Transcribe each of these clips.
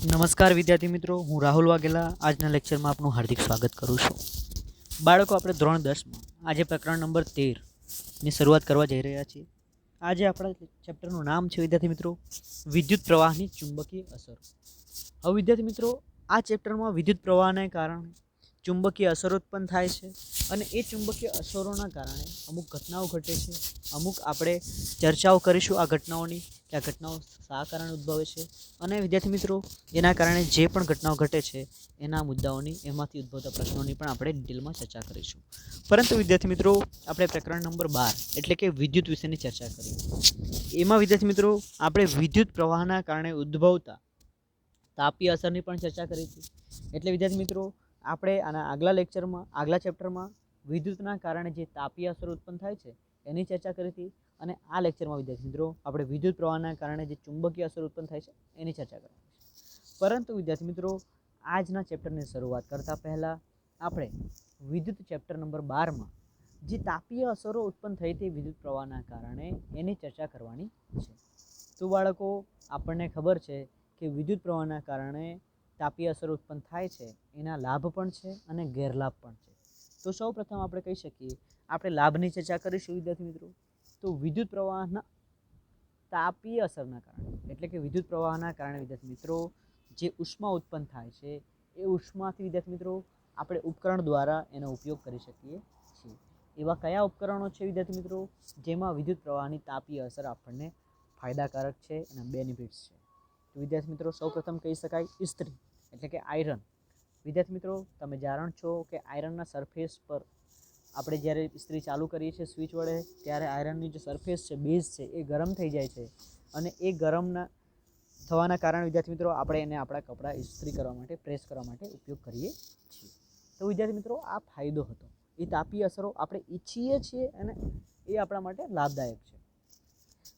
નમસ્કાર વિદ્યાર્થી મિત્રો, હું રાહુલ વાઘેલા આજના લેક્ચરમાં આપનું હાર્દિક સ્વાગત કરું છું. બાળકો, આપણે ધોરણ 10માં આજે પ્રકરણ નંબર 13ની શરૂઆત કરવા જઈ રહ્યા છીએ. આજે આપણા ચેપ્ટરનું નામ છે વિદ્યાર્થી મિત્રો વિદ્યુત પ્રવાહની ચુંબકીય અસરો. હવે વિદ્યાર્થી મિત્રો, આ ચેપ્ટરમાં વિદ્યુત પ્રવાહને કારણે ચુંબકીય અસરો ઉત્પન્ન થાય છે અને એ ચુંબકીય અસરોના કારણે અમુક ઘટનાઓ ઘટે છે. અમુક આપણે ચર્ચાઓ કરીશું આ ઘટનાઓની કે આ ઘટનાઓ શા કારણે ઉદ્ભવે છે અને વિદ્યાર્થી મિત્રો એના કારણે જે પણ ઘટનાઓ ઘટે છે એના મુદ્દાઓની એમાંથી ઉદ્ભવતા પ્રશ્નોની પણ આપણે ડિટેલમાં ચર્ચા કરીશું. પરંતુ વિદ્યાર્થી મિત્રો, આપણે પ્રકરણ નંબર 12 એટલે કે વિદ્યુત વિશેની ચર્ચા કરી. એમાં વિદ્યાર્થી મિત્રો આપણે વિદ્યુત પ્રવાહના કારણે ઉદ્ભવતા તાપીય અસરની પણ ચર્ચા કરી હતી. એટલે વિદ્યાર્થી મિત્રો, આપણે આના આગલા ચેપ્ટરમાં વિદ્યુતના કારણે જે તાપીય અસરો ઉત્પન્ન થાય છે એની ચર્ચા કરી હતી અને આ લેક્ચરમાં વિદ્યાર્થી મિત્રો આપણે વિદ્યુત પ્રવાહના કારણે જે ચુંબકીય અસર ઉત્પન્ન થાય છે એની ચર્ચા કરીશું. પરંતુ વિદ્યાર્થી મિત્રો, આજના ચેપ્ટરની શરૂઆત કરતાં પહેલાં આપણે વિદ્યુત ચેપ્ટર નંબર 12માં જે તાપીય અસરો ઉત્પન્ન થઈ હતી વિદ્યુત પ્રવાહના કારણે એની ચર્ચા કરવાની છે. તો બાળકો, આપણને ખબર છે કે વિદ્યુત પ્રવાહના કારણે તાપીય અસરો ઉત્પન્ન થાય છે એના લાભ પણ છે અને ગેરલાભ પણ છે. તો સૌ પ્રથમ આપણે કહી શકીએ, આપણે લાભની ચર્ચા કરીશું વિદ્યાર્થી મિત્રો. તો વિદ્યુત પ્રવાહના તાપીય અસરના કારણે એટલે કે વિદ્યુત પ્રવાહના કારણે વિદ્યાર્થી મિત્રો જે ઉષ્મા ઉત્પન્ન થાય છે એ ઉષ્માથી વિદ્યાર્થી મિત્રો આપણે ઉપકરણ દ્વારા એનો ઉપયોગ કરી શકીએ છીએ. એવા કયા ઉપકરણો છે વિદ્યાર્થી મિત્રો જેમાં વિદ્યુત પ્રવાહની તાપીય અસર આપણને ફાયદાકારક છે, એના બેનિફિટ્સ છે? તો વિદ્યાર્થી મિત્રો સૌપ્રથમ કહી શકાય ઇસ્ત્રી એટલે કે આયરન. વિદ્યાર્થી મિત્રો, તમે જાણો છો કે આયરનના સરફેસ પર આપણે જ્યારે ઇસ્ત્રી ચાલુ કરીએ છીએ સ્વિચ વડે ત્યારે આયરનની જે સરફેસ છે, બેઝ છે, એ ગરમ થઈ જાય છે અને એ ગરમના થવાના કારણે વિદ્યાર્થી મિત્રો આપણે એને આપણા કપડાં ઇસ્ત્રી કરવા માટે, પ્રેસ કરવા માટે ઉપયોગ કરીએ છીએ. તો વિદ્યાર્થી મિત્રો, આ ફાયદો હતો. એ તાપીય અસરો આપણે ઈચ્છીએ છીએ અને એ આપણા માટે લાભદાયક છે.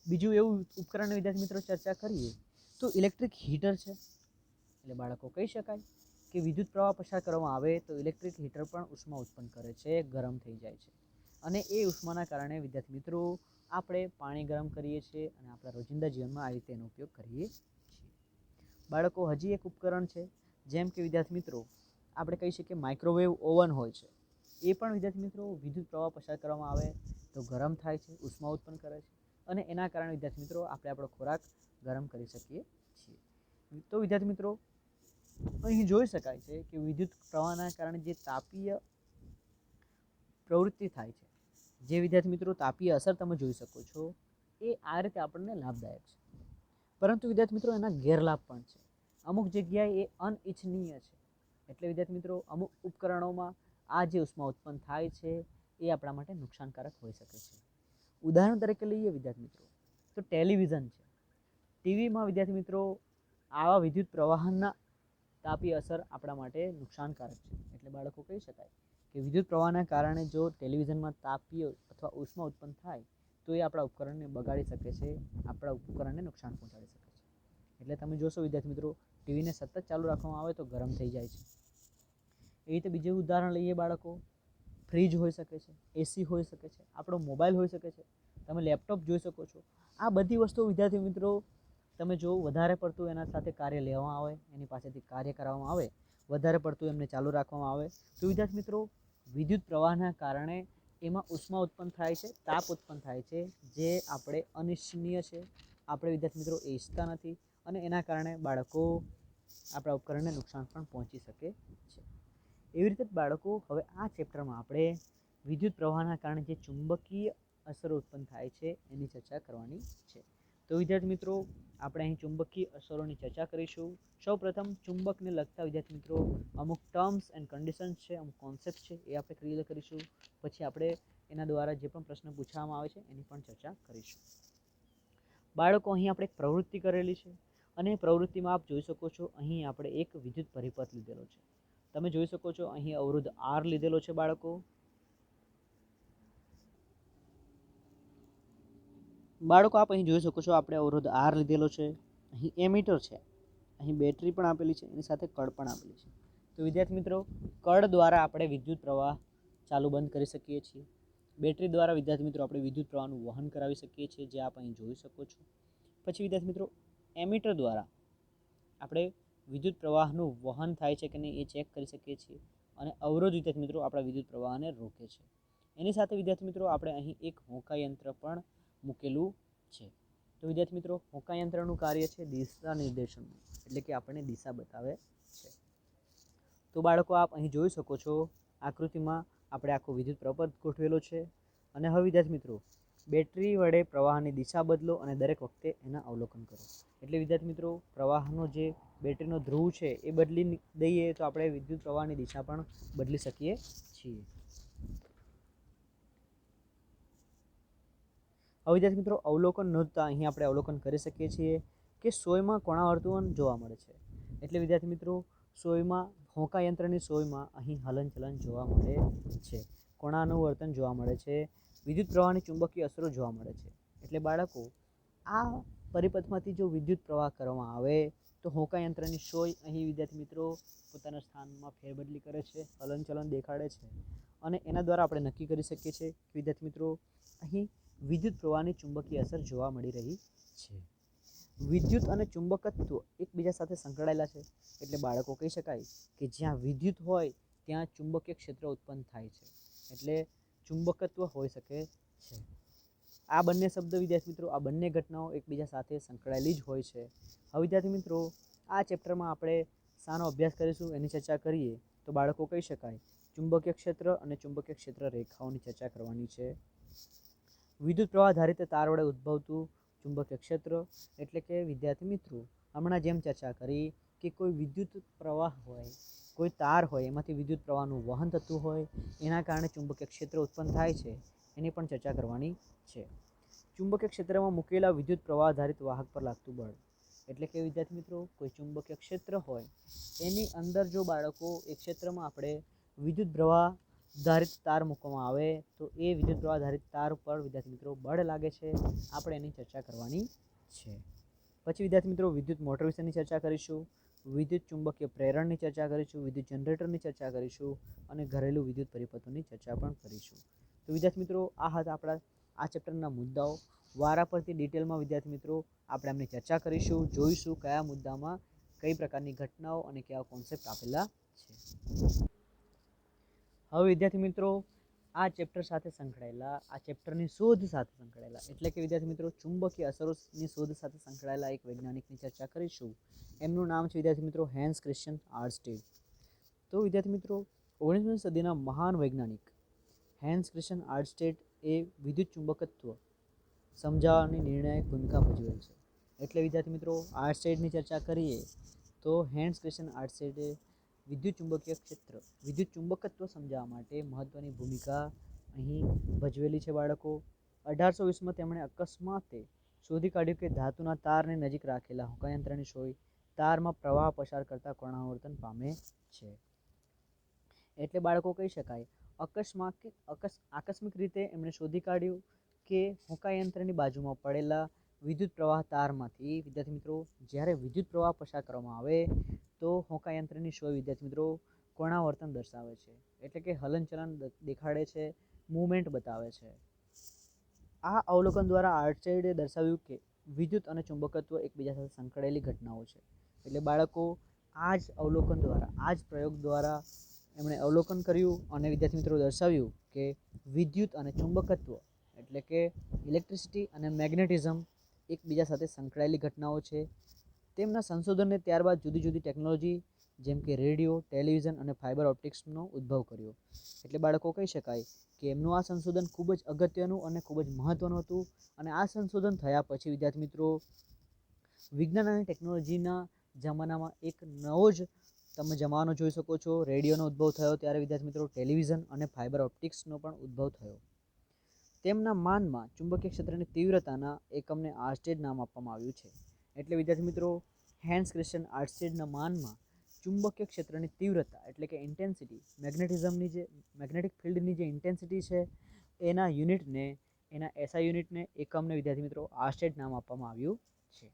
બીજું એવું ઉપકરણ વિદ્યાર્થી મિત્રો ચર્ચા કરીએ તો ઇલેક્ટ્રિક હીટર છે. એટલે બાળકો કહી શકાય કે વિદ્યુત પ્રવાહ પસાર કરવામાં આવે તો ઇલેક્ટ્રિક હીટર પણ ઉષ્મા ઉત્પન્ન કરે છે, ગરમ થઈ જાય છે અને એ ઉષ્માના કારણે વિદ્યાર્થી મિત્રો આપણે પાણી ગરમ કરીએ છીએ અને આપણા રોજિંદા જીવનમાં આ રીતે એનો ઉપયોગ કરીએ છીએ. બાળકો, હજી એક ઉપકરણ છે જેમ કે વિદ્યાર્થી મિત્રો આપણે કહી શકીએ માઇક્રોવેવ ઓવન હોય છે. એ પણ વિદ્યાર્થી મિત્રો વિદ્યુત પ્રવાહ પસાર કરવામાં આવે તો ગરમ થાય છે, ઉષ્મા ઉત્પન્ન કરે છે અને એના કારણે વિદ્યાર્થી મિત્રો આપણે આપણો ખોરાક ગરમ કરી શકીએ છીએ. તો વિદ્યાર્થી મિત્રો અહીં જોઈ શકાય છે કે વિદ્યુત પ્રવાહના કારણે જે તાપીય પ્રવૃત્તિ થાય છે, જે વિદ્યાર્થી મિત્રો તાપીય અસર તમે જોઈ શકો છો, એ આ રીતે આપણને લાભદાયક છે. પરંતુ વિદ્યાર્થી મિત્રો એના ગેરલાભ પણ છે. અમુક જગ્યાએ એ અનિચ્છનીય છે. એટલે વિદ્યાર્થી મિત્રો અમુક ઉપકરણોમાં આ જે ઉષ્મા ઉત્પન્ન થાય છે એ આપણા માટે નુકસાનકારક હોઈ શકે છે. ઉદાહરણ તરીકે લઈએ વિદ્યાર્થી મિત્રો તો ટેલિવિઝન છે. ટીવીમાં વિદ્યાર્થી મિત્રો આવા વિદ્યુત પ્રવાહના તાપીય અસર આપણા માટે નુકસાનકારક છે. એટલે બાળકો કહી શકાય કે વિદ્યુત પ્રવાહના કારણે જો ટેલિવિઝનમાં તાપીય અથવા ઉષ્મા ઉત્પન્ન થાય તો એ આપણા ઉપકરણને બગાડી શકે છે, આપણા ઉપકરણને નુકસાન પહોંચાડી શકે છે. એટલે તમે જોશો વિદ્યાર્થી મિત્રો ટીવીને સતત ચાલુ રાખવામાં આવે તો ગરમ થઈ જાય છે. એ રીતે બીજું ઉદાહરણ લઈએ બાળકો, ફ્રીજ હોઈ શકે છે, એસી હોઈ શકે છે, આપણો મોબાઈલ હોઈ શકે છે, તમે લેપટોપ જોઈ શકો છો. આ બધી વસ્તુઓ વિદ્યાર્થી મિત્રો તમે જો વધારે પડતું એના સાથે કાર્ય લેવામાં આવે, એની પાસેથી કાર્ય કરવામાં આવે, વધારે પડતું એમને ચાલુ રાખવામાં આવે તો વિદ્યાર્થી મિત્રો વિદ્યુત પ્રવાહના કારણે એમાં ઉષ્મા ઉત્પન્ન થાય છે, તાપ ઉત્પન્ન થાય છે, જે આપણે અનિચ્છનીય છે, આપણે વિદ્યાર્થી મિત્રો એ ઈચ્છતા નથી અને એના કારણે બાળકો આપણા ઉપકરણને નુકસાન પણ પહોંચી શકે છે. એવી રીતે બાળકો હવે આ ચેપ્ટરમાં આપણે વિદ્યુત પ્રવાહના કારણે જે ચુંબકીય અસરો ઉત્પન્ન થાય છે એની ચર્ચા કરવાની છે. તો વિદ્યાર્થી મિત્રો આપણે અહીં ચુંબકીય અસરોની ચર્ચા કરીશું. સૌપ્રથમ ચુંબકને લગતા વિદ્યાર્થી મિત્રો અમુક ટર્મ્સ એન્ડ કન્ડિશન્સ છે, અમુક કોન્સેપ્ટ છે, એ આપણે ક્લિયર કરીશું. પછી આપણે એના દ્વારા જે પણ પ્રશ્ન પૂછવામાં આવે છે એની પણ ચર્ચા કરીશું. બાળકો, અહીં આપણે એક પ્રવૃત્તિ કરેલી છે અને એ પ્રવૃત્તિમાં આપ જોઈ શકો છો અહીં આપણે એક વિદ્યુત પરિપથ લીધેલો છે. તમે જોઈ શકો છો અહીં અવરોધ R લીધેલો છે. બાળકો આપ અહીં જોઈ શકો છો આપણે અવરોધ R લીધેલો છે. અહીં એમીટર છે, અહીં બેટરી પણ આપેલી છે, એની સાથે કળ પણ આપેલી છે. તો વિદ્યાર્થી મિત્રો કળ દ્વારા આપણે વિદ્યુત પ્રવાહ ચાલુ બંધ કરી શકીએ છીએ. બેટરી દ્વારા વિદ્યાર્થી મિત્રો આપણે વિદ્યુત પ્રવાહનું વહન કરાવી શકીએ છીએ, જે આપ અહીં જોઈ શકો છો. પછી વિદ્યાર્થી મિત્રો એમીટર દ્વારા આપણે વિદ્યુત પ્રવાહનું વહન થાય છે કે નહીં એ ચેક કરી શકીએ છીએ અને અવરોધ વિદ્યાર્થી મિત્રો આપણા વિદ્યુત પ્રવાહને રોકે છે. એની સાથે વિદ્યાર્થી મિત્રો આપણે અહીં એક હોકા યંત્ર પણ મૂકેલું છે. તો વિદ્યાર્થી મિત્રો હોકા યંત્રનું કાર્ય છે દિશા નિર્દેશનનું, એટલે કે આપણને દિશા બતાવે છે. તો બાળકો આપ અહીં જોઈ શકો છો આકૃતિમાં આપણે આખો વિદ્યુત પ્રપથ ગોઠવેલો છે. અને હવે વિદ્યાર્થી મિત્રો બેટરી વડે પ્રવાહની દિશા બદલો અને દરેક વખતે એના અવલોકન કરો. એટલે વિદ્યાર્થી મિત્રો પ્રવાહનો જે બેટરીનો ધ્રુવ છે એ બદલી દઈએ તો આપણે વિદ્યુત પ્રવાહની દિશા પણ બદલી શકીએ છીએ. હવે વિદ્યાર્થી મિત્રો અવલોકન નોંધતા અહીં આપણે અવલોકન કરી શકીએ છીએ કે સોયમાં કોણાવર્તુળ જોવા મળે છે. એટલે વિદ્યાર્થી મિત્રો સોયમાં હોકા યંત્રની સોયમાં અહીં હલનચલન જોવા મળે છે, કોણાનું વર્તન જોવા મળે છે, વિદ્યુત પ્રવાહની ચુંબકીય અસરો જોવા મળે છે. એટલે બાળકો આ પરિપથમાંથી જો વિદ્યુત પ્રવાહ કરવામાં આવે તો હોકા યંત્રની સોય અહીં વિદ્યાર્થી મિત્રો પોતાના સ્થાનમાં ફેરબદલી કરે છે, હલનચલન દેખાડે છે અને એના દ્વારા આપણે નક્કી કરી શકીએ છીએ કે વિદ્યાર્થી મિત્રો અહીં વિદ્યુત પ્રવાહની ચુંબકીય અસર જોવા મળી રહી છે. વિદ્યુત અને ચુંબકત્વ એકબીજા સાથે સંકળાયેલા છે. એટલે બાળકો કહી શકાય કે જ્યાં વિદ્યુત હોય ત્યાં ચુંબકીય ક્ષેત્ર ઉત્પન્ન થાય છે, એટલે ચુંબકત્વ હોઈ શકે છે. આ બંને શબ્દ વિદ્યાર્થી મિત્રો, આ બંને ઘટનાઓ એકબીજા સાથે સંકળાયેલી જ હોય છે. હવે વિદ્યાર્થી મિત્રો આ ચેપ્ટરમાં આપણે શાનો અભ્યાસ કરીશું એની ચર્ચા કરીએ તો બાળકો કહી શકાય ચુંબકીય ક્ષેત્ર અને ચુંબકીય ક્ષેત્ર રેખાઓની ચર્ચા કરવાની છે. વિદ્યુત પ્રવાહ ધારિત તાર વડે ઉદ્ભવતું ચુંબકીય ક્ષેત્ર એટલે કે વિદ્યાર્થી મિત્રો હમણાં જેમ ચર્ચા કરી કે કોઈ વિદ્યુત પ્રવાહ હોય, કોઈ તાર હોય, એમાંથી વિદ્યુત પ્રવાહનું વહન થતું હોય, એના કારણે ચુંબકીય ક્ષેત્ર ઉત્પન્ન થાય છે, એની પણ ચર્ચા કરવાની છે. ચુંબકીય ક્ષેત્રમાં મૂકેલા વિદ્યુત પ્રવાહ ધારિત વાહક પર લાગતું બળ એટલે કે વિદ્યાર્થી મિત્રો કોઈ ચુંબકીય ક્ષેત્ર હોય એની અંદર જો બાળકો એ ક્ષેત્રમાં આપણે વિદ્યુત પ્રવાહ ધારિત તાર મૂકવામાં આવે તો એ વિદ્યુત પ્રવાહ ધારિત તાર ઉપર વિદ્યાર્થી મિત્રો બળ લાગે છે, આપણે એની ચર્ચા કરવાની છે. પછી વિદ્યાર્થી મિત્રો વિદ્યુત મોટર વિશેની ચર્ચા કરીશું, વિદ્યુત ચુંબકીય પ્રેરણની ચર્ચા કરીશું, વિદ્યુત જનરેટરની ચર્ચા કરીશું અને ઘરેલું વિદ્યુત પરિપથોની ચર્ચા પણ કરીશું. તો વિદ્યાર્થી મિત્રો આ હતા આપણા આ ચેપ્ટરના મુદ્દાઓ. વારા પરથી ડિટેલમાં વિદ્યાર્થી મિત્રો આપણે એમની ચર્ચા કરીશું, જોઈશું કયા મુદ્દામાં કઈ પ્રકારની ઘટનાઓ અને કયા કોન્સેપ્ટ આપેલા છે. હવે વિદ્યાર્થી મિત્રો આ ચેપ્ટર સાથે સંકળાયેલા, આ ચેપ્ટરની શોધ સાથે સંકળાયેલા એટલે કે વિદ્યાર્થી મિત્રો ચુંબકીય અસરોની શોધ સાથે સંકળાયેલા એક વૈજ્ઞાનિકની ચર્ચા કરીશું. એમનું નામ છે વિદ્યાર્થી મિત્રો હેન્સ ક્રિશ્ચિયન આર્સ્ટેડ. તો વિદ્યાર્થી મિત્રો 19મી સદીના મહાન વૈજ્ઞાનિક હેન્સ ક્રિશ્ચિયન આર્સ્ટેડ એ વિદ્યુત ચુંબકત્વ સમજાવવાની નિર્ણાયક ભૂમિકા ભજવેલ છે. એટલે વિદ્યાર્થી મિત્રો આર્સ્ટેડની ચર્ચા કરીએ તો હેન્સ ક્રિશ્ચિયન આર્સ્ટેડે વિદ્યુત ચુંબકીય ક્ષેત્ર, વિદ્યુત ચુંબકત્વ સમજાવવા માટે મહત્ત્વની ભૂમિકા અહીં ભજવેલી છે. બાળકો 1820માં તેમણે અકસ્માતે શોધી કાઢ્યું કે ધાતુના તારને નજીક રાખેલા હોકાયંત્રની સોય તારમાં પ્રવાહ પસાર કરતા કોણાવર્તન પામે છે. એટલે બાળકો કહી શકાય આકસ્મિક રીતે એમણે શોધી કાઢ્યું કે હોકાયંત્રની બાજુમાં પડેલા વિદ્યુત પ્રવાહ તારમાંથી વિદ્યાર્થી મિત્રો જ્યારે વિદ્યુત પ્રવાહ પસાર કરવામાં આવે તો હોકાયંત્રની સોય વિદ્યાર્થી મિત્રો કોણાવર્તન દર્શાવે છે, એટલે કે હલનચલન દેખાડે છે, મૂવમેન્ટ બતાવે છે. આ અવલોકન દ્વારા આર્સ્ટેડે દર્શાવ્યું કે વિદ્યુત અને ચુંબકત્વ એકબીજા સાથે સંકળાયેલી ઘટનાઓ છે. એટલે બાળકો આ જ અવલોકન દ્વારા, આ જ પ્રયોગ દ્વારા એમણે અવલોકન કર્યું અને વિદ્યાર્થી મિત્રો દર્શાવ્યું કે વિદ્યુત અને ચુંબકત્વ એટલે કે ઇલેક્ટ્રિસિટી અને મેગ્નેટિઝમ એકબીજા સાથે સંકળાયેલી ઘટનાઓ છે. તેમના સંશોધનને ત્યારબાદ જુદી જુદી ટેકનોલોજી જેમ કે રેડિયો, ટેલિવિઝન અને ફાઇબર ઓપ્ટિક્સનો ઉદ્ભવ કર્યો. એટલે બાળકો કહી શકાય કે એમનું આ સંશોધન ખૂબ જ અગત્યનું અને ખૂબ જ મહત્ત્વનું હતું. અને આ સંશોધન થયા પછી વિદ્યાર્થી મિત્રો વિજ્ઞાન અને ટેકનોલોજીના જમાનામાં એક નવો જ તમે જમાનો જોઈ શકો છો. રેડિયોનો ઉદ્ભવ થયો ત્યારે વિદ્યાર્થી મિત્રો ટેલિવિઝન અને ફાઇબર ઓપ્ટિક્સનો પણ ઉદ્ભવ થયો. તેમના માનમાં ચુંબકીય ક્ષેત્રની તીવ્રતાના એકમને આર્સ્ટેડ નામ આપવામાં આવ્યું છે. એટલે વિદ્યાર્થી મિત્રો હેન્સ ક્રિશ્ચિયન આર્સ્ટેડના માનમાં ચુંબકીય ક્ષેત્રની તીવ્રતા એટલે કે ઇન્ટેન્સિટી, મેગ્નેટિઝમની જે મેગ્નેટિક ફિલ્ડની જે ઇન્ટેન્સિટી છે એના યુનિટને, એના એસઆઈ યુનિટને, એકમને વિદ્યાર્થી મિત્રો આર્સ્ટેડ નામ આપવામાં આવ્યું છે.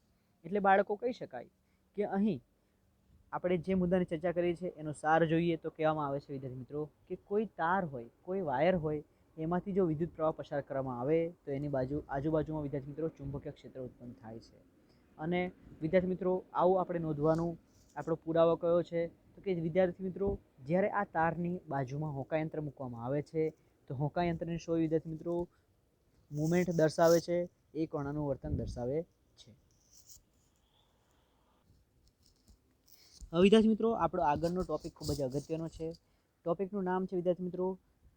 એટલે બાળકો કહી શકાય કે અહીં આપણે જે મુદ્દાની ચર્ચા કરી છે એનો સાર જોઈએ તો કહેવામાં આવે છે વિદ્યાર્થી મિત્રો કે કોઈ તાર હોય, કોઈ વાયર હોય, એમાંથી જો વિદ્યુત પ્રવાહ પસાર કરવામાં આવે તો એની આજુબાજુમાં વિદ્યાર્થી મિત્રો ચુંબકીય ક્ષેત્ર ઉત્પન્ન થાય છે. અને વિદ્યાર્થી મિત્રો આવું આપણે નોંધવાનું આપણો પુરાવો કયો છે? તો કે વિદ્યાર્થી મિત્રો, જ્યારે આ તારની બાજુમાં હોકાયંત્ર મૂકવામાં આવે છે તો હોકાયંત્રની સોય વિદ્યાર્થી મિત્રો મુવમેન્ટ દર્શાવે છે, એ કણાનું વર્તન દર્શાવે છે. હવે વિદ્યાર્થી મિત્રો, આપણો આગળનો ટોપિક ખૂબ જ અગત્યનો છે. ટોપિકનું નામ છે વિદ્યાર્થી મિત્રો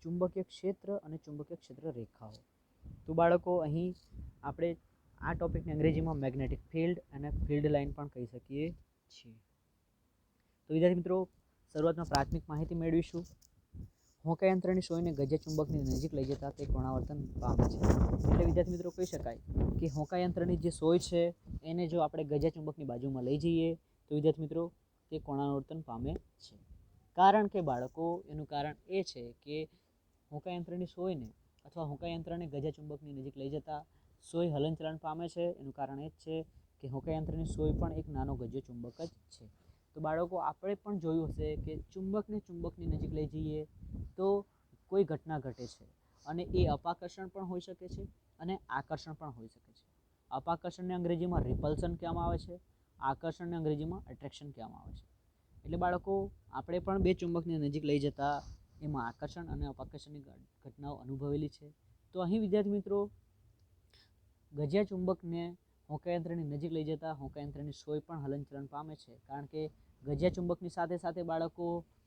ચુંબકીય ક્ષેત્ર અને ચુંબકીય ક્ષેત્ર રેખાઓ. તો બાળકો, અહીં આપણે આ ટોપિકને અંગ્રેજીમાં મેગ્નેટિક ફિલ્ડ અને ફિલ્ડ લાઇન પણ કહી શકીએ છીએ. તો વિદ્યાર્થી મિત્રો, શરૂઆતમાં પ્રાથમિક માહિતી મેળવીશું. હોકાયંત્રની સોયને ગજ્યા ચુંબકની નજીક લઈ જતા તે કોણાવર્તન પામે છે. એટલે વિદ્યાર્થી મિત્રો કહી શકાય કે હોકાયંત્રની જે સોય છે એને જો આપણે ગજ્યા ચુંબકની બાજુમાં લઈ જઈએ તો વિદ્યાર્થી મિત્રો તે કોણાવર્તન પામે છે. કારણ કે બાળકો, એનું કારણ એ છે કે હોકાયંત્રની સોયને અથવા હોકાયંત્રને ગજ્યા ચુંબકની નજીક લઈ જતા સોય હલનચલન પામે છે. એનું કારણ એ જ છે કે હોકાયંત્રની સોય પણ એક નાનો ગજ્યો ચુંબક જ છે. તો બાળકો, આપણે પણ જોયું હશે કે ચુંબકને ચુંબકની નજીક લઈ જઈએ તો કોઈ ઘટના ઘટે છે, અને એ અપાકર્ષણ પણ હોઈ શકે છે અને આકર્ષણ પણ હોઈ શકે છે. અપાકર્ષણને અંગ્રેજીમાં રિપલ્શન કહેવામાં આવે છે, આકર્ષણને અંગ્રેજીમાં એટ્રેક્શન કહેવામાં આવે છે. એટલે બાળકો, આપણે પણ બે ચુંબકની નજીક લઈ જતા એમાં આકર્ષણ અને અપાકર્ષણની ઘટનાઓ અનુભવેલી છે. તો અહીં વિદ્યાર્થી મિત્રો, ગજ્યા ચુંબકને હોકાયંત્રની નજીક લઈ જતા હોકાયંત્રની સોય પણ હલનચલન પામે છે. કારણ કે ગજ્યા ચુંબકની સાથે સાથે બાળકો,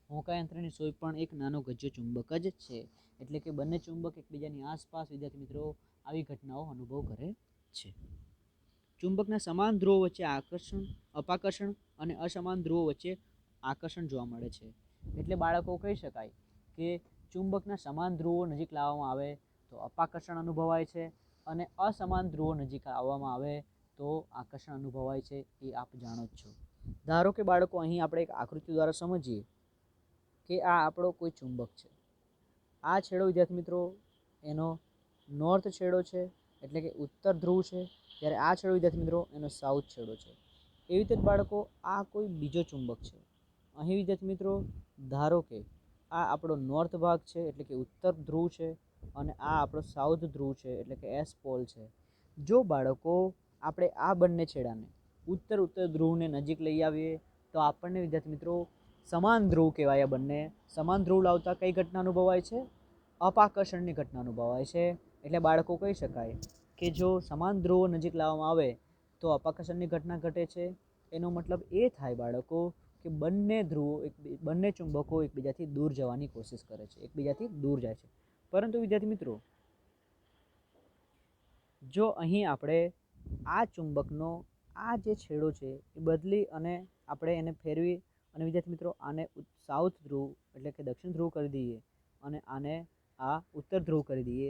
હોકાયંત્રની સોય પણ એક નાનો ગજ્યો ચુંબક જ છે. એટલે કે બંને ચુંબક એકબીજાની આસપાસ વિદ્યાર્થી મિત્રો આવી ઘટનાઓ અનુભવ કરે છે. ચુંબકના સમાન ધ્રુવો વચ્ચે અપાકર્ષણ અને અસમાન ધ્રુવો વચ્ચે આકર્ષણ જોવા મળે છે. એટલે બાળકો, કહી શકાય કે ચુંબકના સમાન ધ્રુવો નજીક લાવવામાં આવે તો અપાકર્ષણ અનુભવાય છે, અને અસમાન ધ્રુવો નજીક આવવામાં આવે તો આકર્ષણ અનુભવાય છે. એ આપ જાણો જ છો. ધારો કે બાળકો, અહીં આપણે એક આકૃતિ દ્વારા સમજીએ કે આ આપણો કોઈ ચુંબક છે. આ છેડો વિદ્યાર્થી મિત્રો એનો નોર્થ છેડો છે, એટલે કે ઉત્તર ધ્રુવ છે, જ્યારે આ છેડો વિદ્યાર્થી મિત્રો એનો સાઉથ છેડો છે. એવી રીતે જ બાળકો, આ કોઈ બીજો ચુંબક છે. અહીં વિદ્યાર્થી મિત્રો ધારો કે આ આપણો નોર્થ ભાગ છે, એટલે કે ઉત્તર ધ્રુવ છે, અને આ આપણો સાઉથ ધ્રુવ છે, એટલે કે એસ પોલ છે. જો બાળકો, આપણે આ બંને છેડાને ઉત્તર ધ્રુવને નજીક લઈ આવીએ તો આપણને વિદ્યાર્થી મિત્રો સમાન ધ્રુવ કહેવાય. બંને સમાન ધ્રુવ લાવતા કઈ ઘટના અનુભવાય છે? અપાકર્ષણની ઘટના અનુભવાય છે. એટલે બાળકો, કહી શકાય કે જો સમાન ધ્રુવો નજીક લાવવામાં આવે તો અપાકર્ષણની ઘટના ઘટે છે. એનો મતલબ એ થાય બાળકો કે બંને ચુંબકો એકબીજાથી દૂર જવાની કોશિશ કરે છે, એકબીજાથી દૂર જાય છે. પરંતુ વિદ્યાર્થી મિત્રો, જો અહીં આપણે આ ચુંબકનો આ જે છેડો છે એ બદલી અને આપણે એને ફેરવી અને વિદ્યાર્થી મિત્રો આને સાઉથ ધ્રુવ એટલે કે દક્ષિણ ધ્રુવ કરી દઈએ અને આને આ ઉત્તર ધ્રુવ કરી દઈએ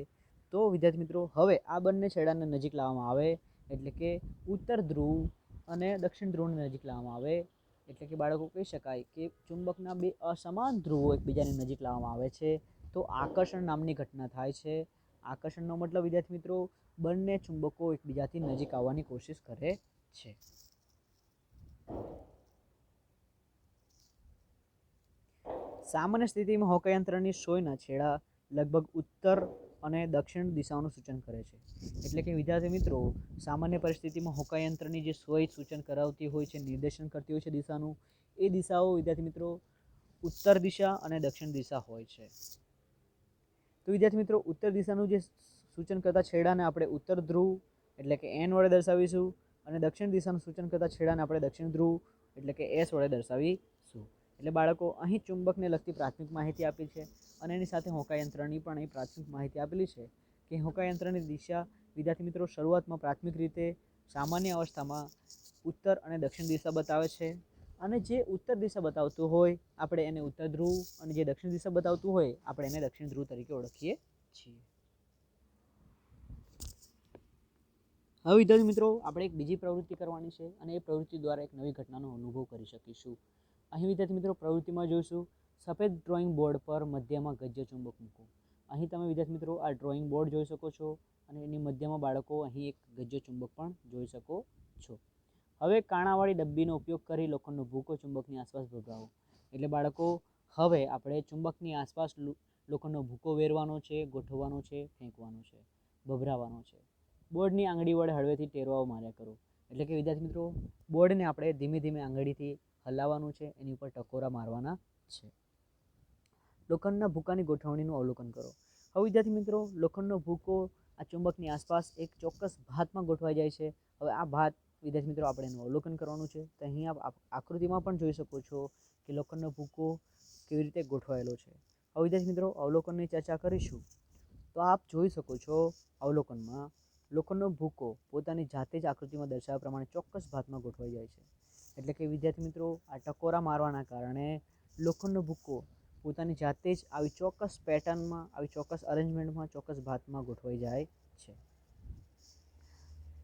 તો વિદ્યાર્થી મિત્રો હવે આ બંને છેડાને નજીક લાવવામાં આવે, એટલે કે ઉત્તર ધ્રુવ અને દક્ષિણ ધ્રુવને નજીક લાવવામાં આવે. એટલે કે બાળકો, કહી શકાય કે ચુંબકના બે અસમાન ધ્રુવો એકબીજાની નજીક લાવવામાં આવે છે તો આકર્ષણ નામની ઘટના થાય છે. આકર્ષણનો મતલબ વિદ્યાર્થી મિત્રો બંને ચુંબકો એકબીજાથી નજીક આવવાની કોશિશ કરે છે. સામાન્ય સ્થિતિમાં હોકાયંત્રની સોયના છેડા લગભગ ઉત્તર અને દક્ષિણ દિશાઓનું સૂચન કરે છે. એટલે કે વિદ્યાર્થી મિત્રો, સામાન્ય પરિસ્થિતિમાં હોકાયંત્રની જે સોય સૂચન કરાવતી હોય છે, નિર્દેશન કરતી હોય છે દિશાનું, એ દિશાઓ વિદ્યાર્થી મિત્રો ઉત્તર દિશા અને દક્ષિણ દિશા હોય છે. તો વિદ્યાર્થી મિત્રો, ઉત્તર દિશાનું જે સૂચન કરતા છેડાને આપણે ઉત્તર ધ્રુવ એટલે કે એન વડે દર્શાવીશું, અને દક્ષિણ દિશાનું સૂચન કરતા છેડાને આપણે દક્ષિણ ધ્રુવ એટલે કે એસ વડે દર્શાવીશું. એટલે બાળકો, અહીં ચુંબકને લગતી પ્રાથમિક માહિતી આપી છે, અને એની સાથે હોકાયંત્રની પણ અહીં પ્રાથમિક માહિતી આપેલી છે કે હોકાયંત્રની દિશા વિદ્યાર્થી મિત્રો શરૂઆતમાં પ્રાથમિક રીતે સામાન્ય અવસ્થામાં ઉત્તર અને દક્ષિણ દિશા બતાવે છે, અને જે ઉત્તર દિશા બતાવતું હોય આપણે એને ઉત્તર ધ્રુવ, અને જે દક્ષિણ દિશા બતાવતું હોય આપણે એને દક્ષિણ ધ્રુવ તરીકે ઓળખીએ છીએ. હવે વિદ્યાર્થી મિત્રો, આપણે એક બીજી પ્રવૃત્તિ કરવાની છે, અને એ પ્રવૃત્તિ દ્વારા એક નવી ઘટનાનો અનુભવ કરી શકીશું. અહીં વિદ્યાર્થી મિત્રો પ્રવૃત્તિમાં જોઈશું સફેદ ડ્રોઈંગ બોર્ડ પર મધ્યમાં ગજ્ય ચુંબક મૂકો. અહીં તમે વિદ્યાર્થી મિત્રો આ ડ્રોઈંગ બોર્ડ જોઈ શકો છો, અને એની મધ્યમાં બાળકો અહીં એક ગજ્ય ચુંબક પણ જોઈ શકો છો. હવે કાણાવાળી ડબ્બીનો ઉપયોગ કરી લોખંડનો ભૂકો ચુંબકની આસપાસ ભભરાવો. એટલે બાળકો, હવે આપણે ચુંબકની આસપાસ લોખંડનો ભૂકો વેરવાનો છે, ગોઠવવાનો છે, ફેંકવાનો છે, ભભરાવાનો છે. બોર્ડની આંગળી વડે હળવેથી ટેરવાઓ માર્યા કરો. એટલે કે વિદ્યાર્થી મિત્રો બોર્ડને આપણે ધીમે ધીમે આંગળીથી હલાવવાનું છે, એની ઉપર ટકોરા મારવાના છે. લોખંડના ભૂકાની ગોઠવણીનું અવલોકન કરો. હવે વિદ્યાર્થી મિત્રો, લોખંડનો ભૂકો આ ચુંબકની આસપાસ એક ચોક્કસ ભાતમાં ગોઠવાઈ જાય છે. હવે આ ભાત વિદ્યાર્થી મિત્રો આપણે એનું અવલોકન કરવાનું છે. તો અહીં આપ આકૃતિમાં પણ જોઈ શકો છો કે લોખંડનો ભૂકો કેવી રીતે ગોઠવાયેલો છે. હવે વિદ્યાર્થી મિત્રો અવલોકનની ચર્ચા કરીશું. તો આપ જોઈ શકો છો અવલોકનમાં લોખંડનો ભૂકો પોતાની જાતે જ આકૃતિમાં દર્શાવ્યા પ્રમાણે ચોક્કસ ભાતમાં ગોઠવાઈ જાય છે. એટલે કે વિદ્યાર્થી મિત્રો આ ટકોરા મારવાના કારણે લોખંડનો ભૂકો પોતાની જાતે જ આવી ચોક્કસ પેટર્નમાં, આવી ચોક્કસ અરેન્જમેન્ટમાં, ચોક્કસ ભાતમાં ગોઠવાઈ જાય છે.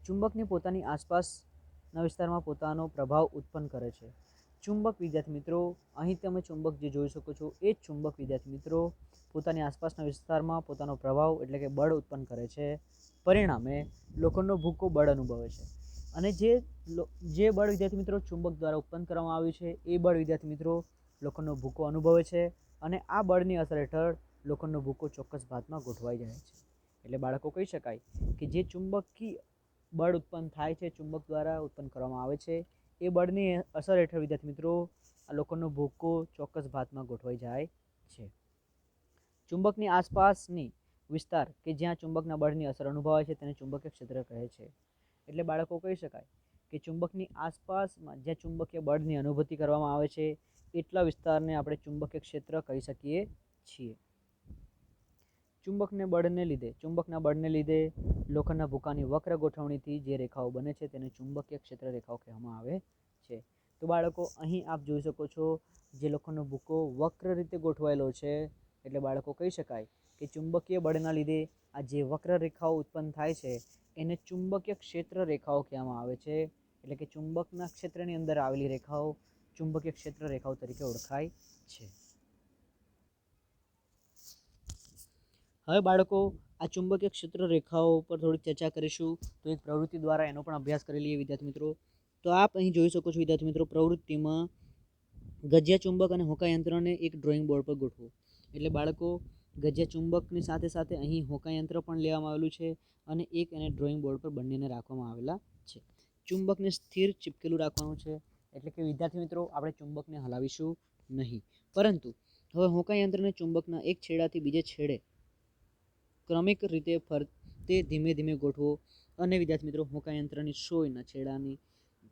ચુંબકની પોતાની આસપાસના વિસ્તારમાં પોતાનો પ્રભાવ ઉત્પન્ન કરે છે. ચુંબક વિદ્યાર્થી મિત્રો, અહીં તમે ચુંબક જે જોઈ શકો છો એ જ ચુંબક વિદ્યાર્થી મિત્રો પોતાની આસપાસના વિસ્તારમાં પોતાનો પ્રભાવ એટલે કે બળ ઉત્પન્ન કરે છે. પરિણામે લોખંડનો ભૂકો બળ અનુભવે છે. અને જે બળ વિદ્યાર્થી મિત્રો ચુંબક દ્વારા ઉત્પન્ન કરવામાં આવ્યું છે એ બળ વિદ્યાર્થી મિત્રો લોખંડનો ભૂકો અનુભવે છે. અને આ બળની અસર હેઠળ લોખંડનો ભૂકો ચોક્કસ ભાતમાં ગોઠવાઈ જાય છે. એટલે બાળકો કહી શકાય કે જે ચુંબકી બળ ઉત્પન્ન થાય છે, ચુંબક દ્વારા ઉત્પન્ન કરવામાં આવે છે, એ બળની અસર હેઠળ વિદ્યાર્થી મિત્રો આ લોખંડનો ભૂકો ચોક્કસ ભાતમાં ગોઠવાઈ જાય છે. ચુંબકની આસપાસની વિસ્તાર કે જ્યાં ચુંબકના બળની અસર અનુભવાય છે તેને ચુંબકીય ક્ષેત્ર કહે છે. એટલે બાળકો કહી શકાય કે ચુંબકની આસપાસમાં જ્યાં ચુંબકીય બળની અનુભૂતિ કરવામાં આવે છે એટલા વિસ્તારને આપણે ચુંબકીય ક્ષેત્ર કહી શકીએ છીએ. ચુંબકના બળને લીધે લોખંડના ભૂકાની વક્ર ગોઠવણીથી જે રેખાઓ બને છે તેને ચુંબકીય ક્ષેત્ર રેખાઓ કહેવામાં આવે છે. તો બાળકો અહીં આપ જોઈ શકો છો જે લોખંડનો ભૂકો વક્ર રીતે ગોઠવાયેલો છે. એટલે બાળકો કહી શકાય કે ચુંબકીય બળના લીધે આ જે વક્ર રેખાઓ ઉત્પન્ન થાય છે એને ચુંબકીય ક્ષેત્ર રેખાઓ કહેવામાં આવે છે. એટલે કે ચુંબકના ક્ષેત્રની અંદર આવેલી રેખાઓ ચુંબકીય ક્ષેત્ર રેખાઓ તરીકે ઓળખાય છે. હવે બાળકો આ ચુંબકીય ક્ષેત્ર રેખાઓ પર થોડીક ચર્ચા કરીશું. તો એક પ્રવૃત્તિ દ્વારા એનો પણ અભ્યાસ કરી લઈએ વિદ્યાર્થી મિત્રો. તો આપ અહીં જોઈ શકો છો વિદ્યાર્થી મિત્રો પ્રવૃત્તિમાં ગજિયા ચુંબક અને હોકાયંત્રને એક ડ્રોઈંગ બોર્ડ પર ગોઠવો. એટલે બાળકો ગજિયા ચુંબકની સાથે સાથે અહીં હોકાયંત્ર પણ લેવામાં આવેલું છે અને એક એને ડ્રોઈંગ બોર્ડ પર બંનેને રાખવામાં આવેલા છે. ચુંબકને સ્થિર ચીપકેલું રાખવાનું છે. એટલે કે વિદ્યાર્થી મિત્રો આપણે ચુંબકને હલાવીશું નહીં, પરંતુ હવે હોકાયંત્રને ચુંબકના એક છેડાથી બીજે છેડે ક્રમિક રીતે ફરતે ધીમે ધીમે ગોઠવો અને વિદ્યાર્થી મિત્રો હોકાયંત્રની સોયના છેડાની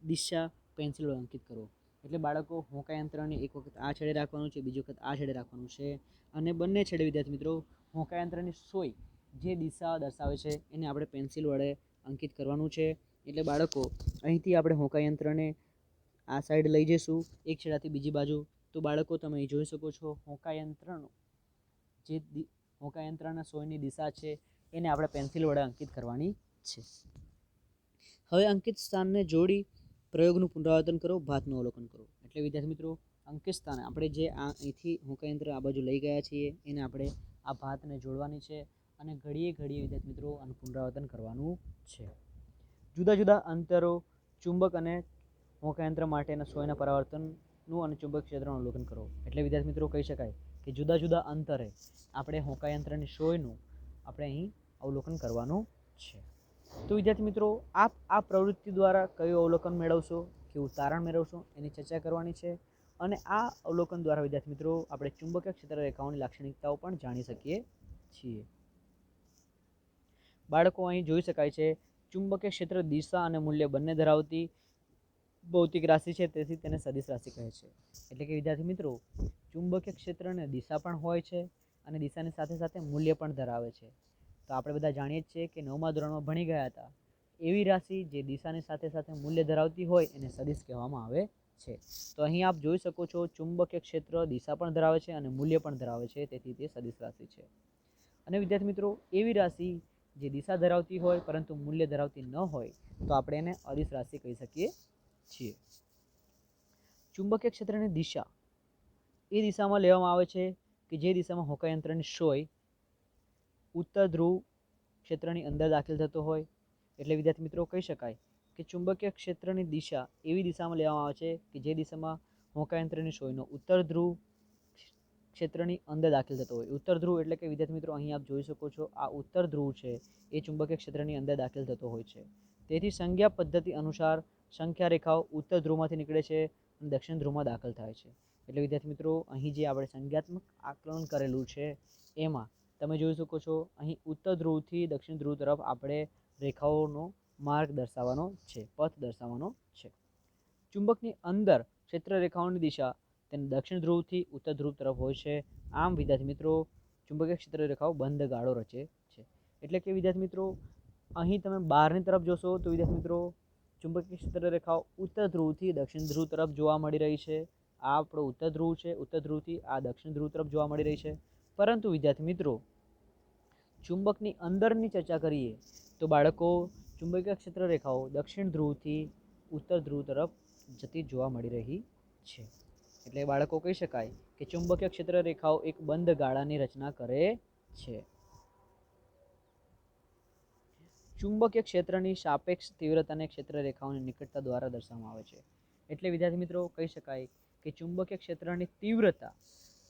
દિશા પેન્સિલ વડે અંકિત કરો. એટલે બાળકો હોકાયંત્રને એક વખત આ છેડે રાખવાનું છે, બીજી વખત આ છેડે રાખવાનું છે અને બંને છેડે વિદ્યાર્થી મિત્રો હોકાયંત્રની સોય જે દિશા દર્શાવે છે એને આપણે પેન્સિલ વડે અંકિત કરવાનું છે. એટલે બાળકો અહીંથી આપણે હોકાયંત્રને આ સાઈડ લઈ જઈશું એક છેડાથી બીજી બાજુ. તો બાળકો તમે અહીં જોઈ શકો છો હોકાયંત્રના સોયની દિશા છે એને આપણે પેન્સિલ વડે અંકિત કરવાની છે. હવે અંકિત સ્થાનને જોડી પ્રયોગનું પુનરાવર્તન કરો, ભાતનું અવલોકન કરો. એટલે વિદ્યાર્થી મિત્રો અંકિત સ્થાન આપણે જે અહીંથી હોકાયંત્ર આ બાજુ લઈ ગયા છીએ એને આપણે આ ભાતને જોડવાની છે અને ઘડીએ વિદ્યાર્થી મિત્રો આનું પુનરાવર્તન કરવાનું છે. જુદા જુદા અંતરો ચુંબક અને હોકાયંત્ર માટેના સોયના પરાવર્તનનું અને ચુંબક ક્ષેત્રનું અવલોકન કરો. એટલે વિદ્યાર્થી મિત્રો કહી શકાય કે જુદા જુદા અંતરે આપણે હોકાયંત્રની સોયનું આપણે અહીં અવલોકન કરવાનું છે. તો વિદ્યાર્થી મિત્રો આપ આ પ્રવૃત્તિ દ્વારા કયું અવલોકન મેળવશો, કેવું તારણ મેળવશો એની ચર્ચા કરવાની છે. અને આ અવલોકન દ્વારા વિદ્યાર્થી મિત્રો આપણે ચુંબકીય ક્ષેત્ર રેખાઓની લાક્ષણિકતાઓ પણ જાણી શકીએ છીએ. બાળકો અહીં જોઈ શકાય છે ચુંબકીય ક્ષેત્ર દિશા અને મૂલ્ય બંને ધરાવતી ભૌતિક રાશિ છે, તેથી તેને સદિશ રાશિ કહે છે. એટલે કે વિદ્યાર્થી મિત્રો ચુંબકીય ક્ષેત્રને દિશા પણ હોય છે અને દિશાની સાથે સાથે મૂલ્ય પણ ધરાવે છે. તો આપણે બધા જાણીએ જ છીએ કે 9મા ધોરણમાં ભણી ગયા હતા એવી રાશિ જે દિશાની સાથે સાથે મૂલ્ય ધરાવતી હોય એને સદિશ કહેવામાં આવે છે. તો અહીં આપ જોઈ શકો છો ચુંબકીય ક્ષેત્ર દિશા પણ ધરાવે છે અને મૂલ્ય પણ ધરાવે છે, તેથી તે સદિશ રાશિ છે. અને વિદ્યાર્થી મિત્રો એવી રાશિ જે દિશા ધરાવતી હોય પરંતુ મૂલ્ય ધરાવતી ન હોય તો આપણે એને અદિશ રાશિ કહી શકીએ છીએ. ચુંબકીય ક્ષેત્રની દિશા એ દિશામાં લેવામાં આવે છે કે જે દિશામાં હોકાયંત્રની સોય ઉત્તર ધ્રુવ ક્ષેત્રની અંદર દાખલ થતો હોય. એટલે વિદ્યાર્થી મિત્રો કહી શકાય કે ચુંબકીય ક્ષેત્રની દિશા એવી દિશામાં લેવામાં આવે છે કે જે દિશામાં હોકાયંત્રની સોયનો ઉત્તર ધ્રુવ ક્ષેત્રની અંદર દાખલ થતો હોય. ઉત્તર ધ્રુવ એટલે કે વિદ્યાર્થી મિત્રો અહીં આપ જોઈ શકો છો આ ઉત્તર ધ્રુવ છે એ ચુંબકીય ક્ષેત્રની અંદર દાખલ થતો હોય છે. તેથી સંજ્ઞા પદ્ધતિ અનુસાર સંખ્યા રેખાઓ ઉત્તર ધ્રુવમાંથી નીકળે છે અને દક્ષિણ ધ્રુવમાં દાખલ થાય છે. એટલે વિદ્યાર્થી મિત્રો અહીં જે આપણે સંખ્યાત્મક આકલન કરેલું છે એમાં તમે જોઈ શકો છો અહીં ઉત્તર ધ્રુવથી દક્ષિણ ધ્રુવ તરફ આપણે રેખાઓનો માર્ગ દર્શાવવાનો છે, પથ દર્શાવવાનો છે. ચુંબકની અંદર ક્ષેત્ર રેખાઓની દિશા તેને દક્ષિણ ધ્રુવથી ઉત્તર ધ્રુવ તરફ હોય છે. આમ વિદ્યાર્થી મિત્રો ચુંબકીય ક્ષેત્ર રેખાઓ બંધ ગાળો રચે છે. એટલે કે વિદ્યાર્થી મિત્રો અહીં તમે બહારની તરફ જોશો તો વિદ્યાર્થી મિત્રો ચુંબકીય ક્ષેત્ર રેખાઓ ઉત્તર ધ્રુવથી દક્ષિણ ધ્રુવ તરફ જોવા મળી રહી છે. આ આપણો ઉત્તર ધ્રુવ છે, ઉત્તર ધ્રુવથી આ દક્ષિણ ધ્રુવ તરફ જોવા મળી રહી છે. પરંતુ વિદ્યાર્થી મિત્રો ચુંબકની અંદરની ચર્ચા કરીએ તો બાળકો ચુંબકીય ક્ષેત્ર રેખાઓ દક્ષિણ ધ્રુવથી ઉત્તર ધ્રુવ તરફ જતી જોવા મળી રહી છે. એટલે બાળકો કહી શકાય કે ચુંબકીય ક્ષેત્ર રેખાઓ એક બંધ ગાળાની રચના કરે છે. ચુંબકીય ક્ષેત્રની સાપેક્ષ તીવ્રતાને ક્ષેત્ર રેખાઓની નિકટતા દ્વારા દર્શાવવામાં આવે છે. એટલે વિદ્યાર્થી મિત્રો કહી શકાય કે ચુંબકીય ક્ષેત્રની તીવ્રતા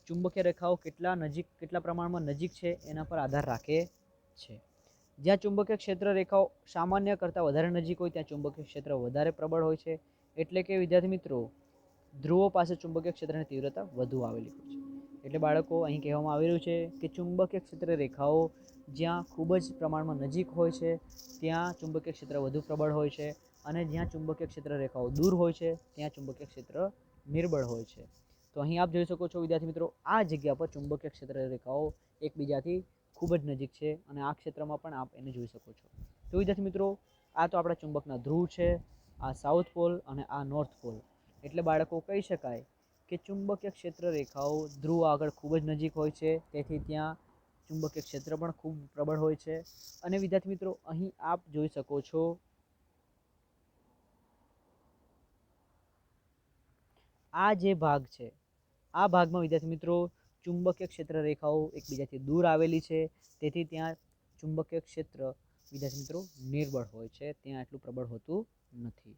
ચુંબકીય રેખાઓ કેટલા પ્રમાણમાં નજીક છે એના પર આધાર રાખે છે. જ્યાં ચુંબકીય ક્ષેત્ર રેખાઓ સામાન્ય કરતાં વધારે નજીક હોય ત્યાં ચુંબકીય ક્ષેત્ર વધારે પ્રબળ હોય છે. એટલે કે વિદ્યાર્થી મિત્રો ધ્રુવો પાસે ચુંબકીય ક્ષેત્રની તીવ્રતા વધુ આવેલી હોય છે. એટલે બાળકો અહીં કહેવામાં આવી રહ્યું છે કે ચુંબકીય ક્ષેત્ર રેખાઓ જ્યાં ખૂબ જ પ્રમાણમાં નજીક હોય છે ત્યાં ચુંબકીય ક્ષેત્ર વધુ પ્રબળ હોય છે અને જ્યાં ચુંબકીય ક્ષેત્ર રેખાઓ દૂર હોય છે ત્યાં ચુંબકીય ક્ષેત્ર નિર્બળ હોય છે. તો અહીં આપ જોઈ શકો છો વિદ્યાર્થી મિત્રો આ જગ્યા પર ચુંબકીય ક્ષેત્ર રેખાઓ એકબીજાથી ખૂબ જ નજીક છે અને આ ક્ષેત્રમાં પણ આપ એને જોઈ શકો છો. તો વિદ્યાર્થી મિત્રો આ તો આપણા ચુંબકના ધ્રુવ છે, આ સાઉથ પોલ અને આ નોર્થ પોલ. એટલે બાળકો કહી શકાય કે ચુંબકીય ક્ષેત્ર રેખાઓ ધ્રુવ આગળ ખૂબ જ નજીક હોય છે, તેથી ત્યાં ચુંબકીય ક્ષેત્ર પણ ખૂબ પ્રબળ હોય છે. અને વિદ્યાર્થી મિત્રો અહીં આપ જોઈ શકો છો આ જે ભાગ છે આ ભાગમાં વિદ્યાર્થી મિત્રો ચુંબકીય ક્ષેત્ર રેખાઓ એકબીજાથી દૂર આવેલી છે, તેથી ત્યાં ચુંબકીય ક્ષેત્ર વિદ્યાર્થી મિત્રો નિર્બળ હોય છે, ત્યાં એટલું પ્રબળ હોતું નથી.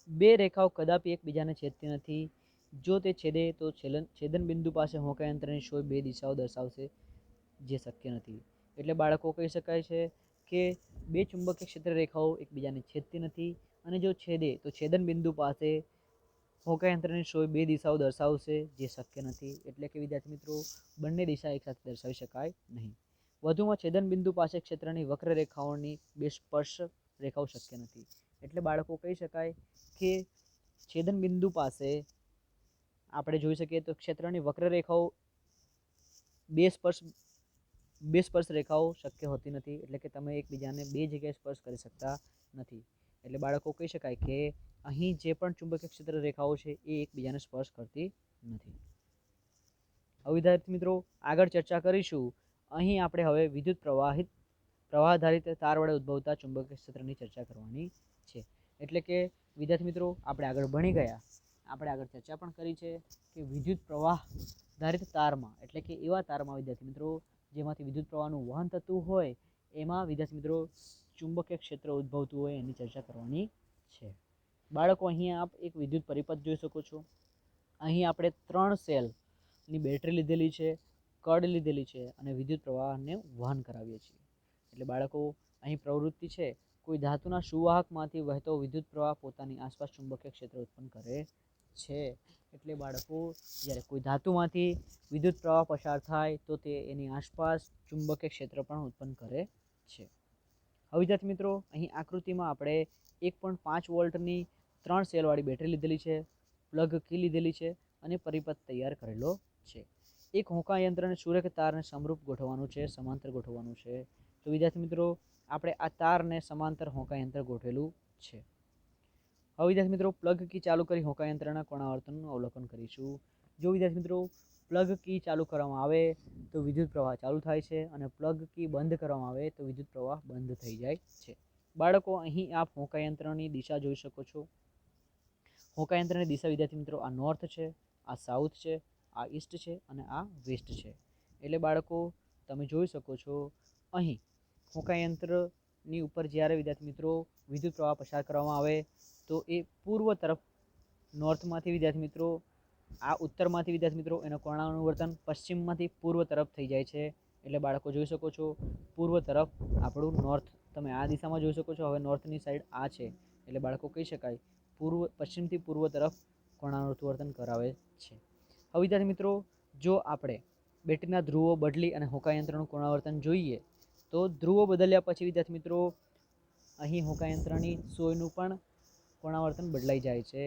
બે રેખાઓ કદાપી એકબીજાને છેદતી નથી. જો તે છેદે તો છેદન બિંદુ પાસે હોંકાય અંતરની સોય બે દિશાઓ દર્શાવશે, જે શક્ય નથી. એટલે બાળકો કહી શકાય છે કે બે ચુંબકીય ક્ષેત્ર રેખાઓ એકબીજાને છેદતી નથી અને જો છેદે તો છેદન બિંદુ પાસે હોંકાય અંતરની સોય બે દિશાઓ દર્શાવશે, જે શક્ય નથી. એટલે કે વિદ્યાર્થી મિત્રો બંને દિશા એકસાથે દર્શાવી શકાય નહીં. વધુમાં છેદન બિંદુ પાસે ક્ષેત્રની વક્ર રેખાઓની બે સ્પર્શ રેખાઓ શક્ય નથી. એટલે બાળકો કહી શકાય કે છેદન બિંદુ પાસે આપણે જોઈ શકીએ તો ક્ષેત્રની વક્ર રેખાઓ બે સ્પર્શ રેખાઓ શક્ય હોતી નથી. એટલે કે તમે એકબીજાને બે જગ્યાએ સ્પર્શ કરી શકતા નથી. એટલે બાળકો કહી શકાય કે અહીં જે પણ ચુંબકીય ક્ષેત્ર રેખાઓ છે એ એકબીજાને સ્પર્શ કરતી નથી. હવે વિદ્યાર્થી મિત્રો આગળ ચર્ચા કરીશું. અહીં આપણે હવે વિદ્યુત પ્રવાહાધારિત તાર વડે ઉદ્ભવતા ચુંબકીય ક્ષેત્રની ચર્ચા કરવાની છે. એટલે કે વિદ્યાર્થી મિત્રો આપણે આગળ ભણી ગયા, આપણે આગળ ચર્ચા પણ કરી છે કે વિદ્યુત પ્રવાહધારિત તારમાં એટલે કે એવા તારમાં વિદ્યાર્થી મિત્રો જેમાંથી વિદ્યુત પ્રવાહનું વહન થતું હોય એમાં વિદ્યાર્થી મિત્રો ચુંબકીય ક્ષેત્ર ઉદ્ભવતું હોય એની ચર્ચા કરવાની છે. બાળકો અહીંયા આપ એક વિદ્યુત પરિપથ જોઈ શકો છો. અહીં આપણે 3 સેલની બેટરી લીધેલી છે, કડ લીધેલી છે અને વિદ્યુત પ્રવાહને વહન કરાવીએ છીએ. એટલે બાળકો અહીં પ્રવૃત્તિ છે કોઈ ધાતુના સુવાહકમાંથી વહેતો વિદ્યુત પ્રવાહ પોતાની આસપાસ ચુંબકીય ક્ષેત્ર ઉત્પન્ન કરે છે. એટલે બાળકો જ્યારે કોઈ ધાતુમાંથી વિદ્યુત પ્રવાહ પસાર થાય તો તે એની આસપાસ ચુંબકીય ક્ષેત્ર પણ ઉત્પન્ન કરે છે. હવે વિદ્યાર્થી મિત્રો અહીં આકૃતિમાં આપણે 1.5 વોલ્ટની 3 સેલવાળી બેટરી લીધેલી છે, પ્લગ કી લીધેલી છે અને પરિપથ તૈયાર કરેલો છે. એક હોંકા યંત્રને સુરેખ તારને સમરૂપ ગોઠવવાનું છે, સમાંતર ગોઠવવાનું છે. તો વિદ્યાર્થી મિત્રો આપણે આ તારને સમાંતર હોંકા યંત્ર ગોઠવેલું છે. હવે વિદ્યાર્થી મિત્રો પ્લગ કી ચાલુ કરી હોંકા યંત્રના કોણાવર્તનનું અવલોકન કરીશું. જો વિદ્યાર્થી મિત્રો પ્લગ કી ચાલુ કરવામાં આવે તો વિદ્યુત પ્રવાહ ચાલુ થાય છે અને પ્લગ કી બંધ કરવામાં આવે તો વિદ્યુત પ્રવાહ બંધ થઈ જાય છે. બાળકો અહીં આપ હોંકા યંત્રની દિશા જોઈ શકો છો. હોંકા યંત્રની દિશા વિદ્યાર્થી મિત્રો આ નોર્થ છે, આ સાઉથ છે, આ ઈસ્ટ છે અને આ વેસ્ટ છે. એટલે બાળકો તમે જોઈ શકો છો અહીં હોંકા યંત્રની ઉપર જ્યારે વિદ્યાર્થી મિત્રો વિદ્યુત પ્રવાહ પસાર કરવામાં આવે તો એ પૂર્વ તરફ નોર્થમાંથી વિદ્યાર્થી મિત્રો આ ઉત્તરમાંથી વિદ્યાર્થી મિત્રો એનો કોણાનુવર્તન પશ્ચિમમાંથી પૂર્વ તરફ થઈ જાય છે. એટલે બાળકો જોઈ શકો છો પૂર્વ તરફ આપણું નોર્થ તમે આ દિશામાં જોઈ શકો છો. હવે નોર્થની સાઈડ આ છે, એટલે બાળકો કહી શકાય પશ્ચિમથી પૂર્વ તરફ કોણાનુવર્તન કરાવે છે. હવે વિદ્યાર્થી મિત્રો, જો આપણે બેટરીના ધ્રુવો બદલી અને હોકાયંત્રનું કોણાવર્તન જોઈએ તો ધ્રુવો બદલ્યા પછી વિદ્યાર્થી મિત્રો અહીં હોકાયંત્રની સોયનું પણ કોણાવર્તન બદલાઈ જાય છે.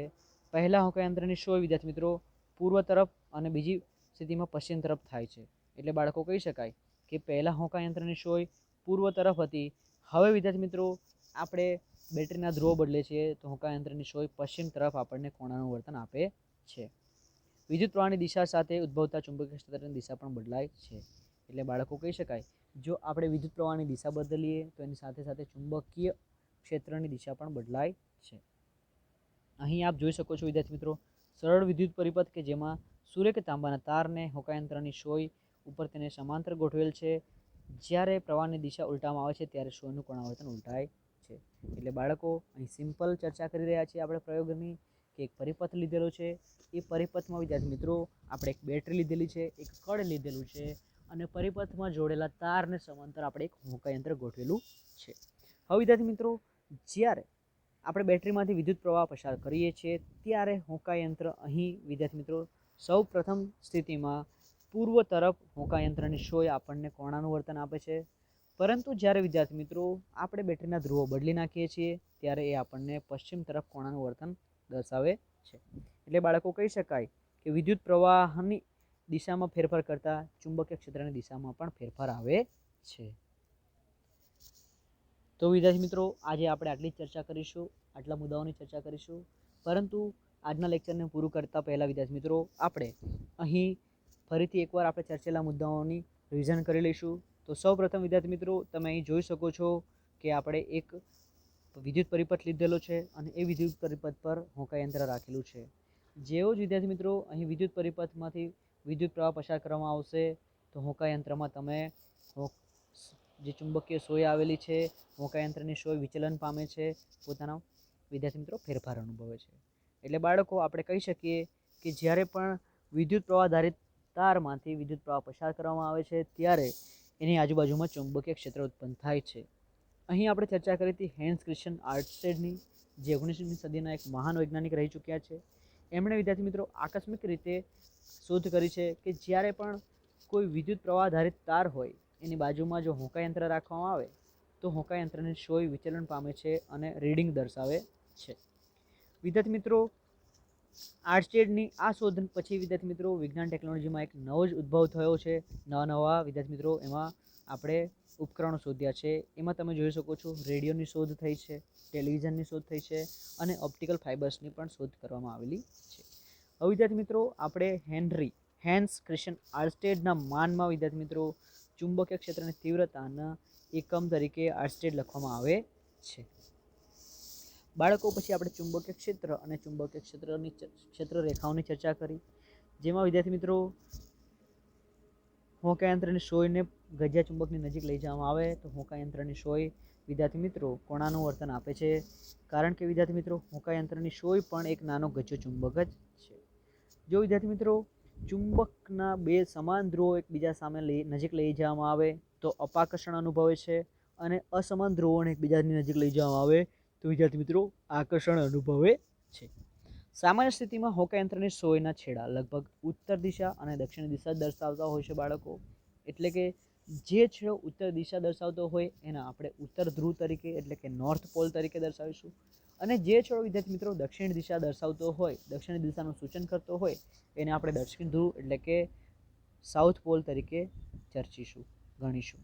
પહેલા હોકાયંત્રની સોય વિદ્યાર્થી મિત્રો પૂર્વ તરફ અને બીજી સ્થિતિમાં પશ્ચિમ તરફ થાય છે. એટલે બાળકો કહી શકાય કે પહેલા હોકાયંત્રની સોય પૂર્વ તરફ હતી. હવે વિદ્યાર્થી મિત્રો આપણે બેટરીના ધ્રુવો બદલે છીએ તો હોકાયંત્રની સોય પશ્ચિમ તરફ આપણને કોણાનુવર્તન આપે છે. વિદ્યુત પ્રવાહની દિશા સાથે ઉદ્ભવતા ચુંબકીય ક્ષેત્રની દિશા પણ બદલાય છે. એટલે બાળકો કહી શકાય જો આપણે વિદ્યુત પ્રવાહની દિશા બદલીએ તો એની સાથે સાથે ચુંબકીય ક્ષેત્રની દિશા પણ બદલાય છે. અહીં આપ જોઈ શકો છો વિદ્યાર્થી મિત્રો સરળ વિદ્યુત પરિપથ કે જેમાં સૂર્ય કે તાંબાના તારને હોકાયંત્રની સોય ઉપર તેને સમાંતર ગોઠવેલ છે. જ્યારે પ્રવાહની દિશા ઉલટામાં આવે છે ત્યારે સોયનું કોણાવર્તન ઉલટાય છે. એટલે બાળકો અહીં સિમ્પલ ચર્ચા કરી રહ્યા છીએ આપણે પ્રયોગની કે એક પરિપથ લીધેલો છે. એ પરિપથમાં વિદ્યાર્થી મિત્રો આપણે એક બેટરી લીધેલી છે, એક કળ લીધેલું છે અને પરિપથમાં જોડેલા તારને સમાંતર આપણે એક હોકાયંત્ર ગોઠવેલું છે. હવે વિદ્યાર્થી મિત્રો જ્યારે આપણે બેટરીમાંથી વિદ્યુત પ્રવાહ પસાર કરીએ છીએ ત્યારે હોકાયંત્ર અહીં વિદ્યાર્થી મિત્રો સૌ પ્રથમ સ્થિતિમાં પૂર્વ તરફ હોકાયંત્રની સોય આપણને કોણાનુવર્તન આપે છે. પરંતુ જ્યારે વિદ્યાર્થી મિત્રો આપણે બેટરીના ધ્રુવો બદલી નાખીએ છીએ ત્યારે એ આપણને પશ્ચિમ તરફ કોણાનુવર્તન દર્શાવે છે. એટલે બાળકો કહી શકાય કે વિદ્યુત પ્રવાહની દિશામાં ફેરફાર કરતાં ચુંબકીય ક્ષેત્રની દિશામાં પણ ફેરફાર આવે છે. તો વિદ્યાર્થી મિત્રો આજે આપણે આટલી જ ચર્ચા કરીશું, આટલા મુદ્દાઓની ચર્ચા કરીશું. પરંતુ આજના લેક્ચરને પૂરું કરતાં પહેલાં વિદ્યાર્થી મિત્રો આપણે અહીં ફરીથી એકવાર આપણે ચર્ચેલા મુદ્દાઓની રિવિઝન કરી લઈશું. તો સૌપ્રથમ વિદ્યાર્થી મિત્રો તમે અહીં જોઈ શકો છો કે આપણે એક વિદ્યુત પરિપથ લીધેલો છે અને એ વિદ્યુત પરિપથ પર હોકાયંત્ર રાખેલું છે. જેવો જ વિદ્યાર્થી મિત્રો અહીં વિદ્યુત પરિપથમાંથી વિદ્યુત પ્રવાહ પસાર કરવામાં આવશે તો હોકાયંત્રમાં તમે જે ચુંબકીય સોય આવેલી છે હોકાયંત્રની સોય વિચલન પામે છે, પોતાના વિદ્યાર્થી મિત્રો ફેરફાર અનુભવે છે. એટલે બાળકો આપણે કહી શકીએ કે જ્યારે પણ વિદ્યુત પ્રવાહ ધારિત તારમાંથી વિદ્યુત પ્રવાહ પસાર કરવામાં આવે છે ત્યારે એની આજુબાજુમાં ચુંબકીય ક્ષેત્ર ઉત્પન્ન થાય છે. અહીં આપણે ચર્ચા કરી હતી હેન્સ ક્રિશ્ચિયન આર્ટસ્ટેડની, જે 19મી સદીના એક મહાન વૈજ્ઞાનિક રહી ચૂક્યા છે. એમણે વિદ્યાર્થી મિત્રો આકસ્મિક રીતે શોધ કરી છે કે જ્યારે પણ કોઈ વિદ્યુત પ્રવાહ ધારિત તાર હોય એની બાજુમાં જો હોકાયંત્ર રાખવામાં આવે તો હોકાયંત્રની સોય વિચલન પામે છે અને રીડિંગ દર્શાવે છે. વિદ્યાર્થી મિત્રો આર્ટસ્ટેડની આ શોધ પછી વિદ્યાર્થી મિત્રો વિજ્ઞાન ટેકનોલોજીમાં એક નવો જ ઉદ્ભવ થયો છે. નવા વિદ્યાર્થી મિત્રો એમાં આપણે ઉપકરણો શોધ્યા છે. એમાં તમે જોઈ શકો છો રેડિયોની શોધ થઈ છે, ટેલિવિઝનની શોધ થઈ છે અને ઓપ્ટિકલ ફાઇબર્સની પણ શોધ કરવામાં આવેલી છે. હવે વિદ્યાર્થી મિત્રો આપણે હેન્સ ક્રિશ્ચિયન આર્ટસ્ટેડના માનમાં વિદ્યાર્થી મિત્રો ચુંબકીય ક્ષેત્રની તીવ્રતાના એકમ તરીકે આર્ટસ્ટેડ લખવામાં આવે છે. બાળકો પછી આપણે ચુંબકીય ક્ષેત્ર અને ચુંબકીય ક્ષેત્ર રેખાઓની ચર્ચા કરી, જેમાં વિદ્યાર્થી મિત્રો હોકાયંત્રની સોયને ગજિયા ચુંબકની નજીક લઈ જવામાં આવે તો હોકાયંત્રની સોય વિદ્યાર્થી મિત્રો કોણાનુવર્તન આપે છે. કારણ કે વિદ્યાર્થી મિત્રો હોકાયંત્રની સોય પણ એક નાનો ગજિયો ચુંબક જ છે. જો વિદ્યાર્થી મિત્રો ચુંબકના બે સમાન ધ્રુવો એકબીજા સામે નજીક લઈ જવામાં આવે તો અપાકર્ષણ અનુભવે છે અને અસમાન ધ્રુવોને એકબીજાની નજીક લઈ જવામાં આવે તો વિદ્યાર્થી મિત્રો આકર્ષણ અનુભવે છે. સામાન્ય સ્થિતિમાં હોકાયંત્રની સોયના છેડા લગભગ ઉત્તર દિશા અને દક્ષિણ દિશા દર્શાવતા હોય છે બાળકો. એટલે કે જે છેડો ઉત્તર દિશા દર્શાવતો હોય એને આપણે ઉત્તર ધ્રુવ તરીકે એટલે કે નોર્થ પોલ તરીકે દર્શાવીશું અને જે છેડો વિદ્યાર્થી મિત્રો દક્ષિણ દિશા દર્શાવતો હોય, દક્ષિણ દિશાનું સૂચન કરતો હોય એને આપણે દક્ષિણ ધ્રુવ એટલે કે સાઉથ પોલ તરીકે ગણીશું.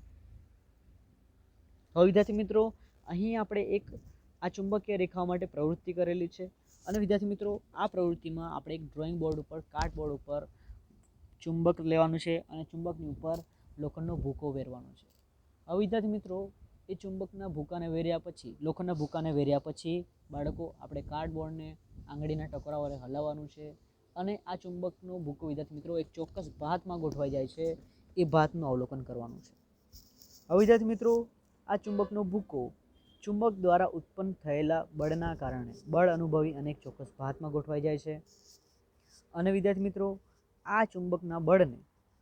હવે વિદ્યાર્થી મિત્રો અહીં આપણે એક આ ચુંબકીય રેખાઓ માટે પ્રવૃત્તિ કરેલી છે અને વિદ્યાર્થી મિત્રો આ પ્રવૃત્તિમાં આપણે એક ડ્રોઈંગ બોર્ડ ઉપર કાર્ડબોર્ડ ઉપર ચુંબક લેવાનું છે અને ચુંબકની ઉપર લોખંડનો ભૂકો વેરવાનો છે. હવે વિદ્યાર્થી મિત્રો એ ચુંબકના ભૂકાને વેર્યા પછી લોખંડના ભૂકાને વેર્યા પછી બાળકો આપણે કાર્ડબોર્ડને આંગળીના ટકોરા વડે હલાવવાનું છે અને આ ચુંબકનો ભૂકો વિદ્યાર્થી મિત્રો એક ચોક્કસ ભાતમાં ગોઠવાઈ જાય છે, એ ભાતનું અવલોકન કરવાનું છે. હવે વિદ્યાર્થી મિત્રો આ ચુંબકનો ભૂકો ચુંબક દ્વારા ઉત્પન્ન થયેલા બળના કારણે બળ અનુભવી અને એક ચોક્કસ ભાતમાં ગોઠવાઈ જાય છે અને વિદ્યાર્થી મિત્રો આ ચુંબકના બળને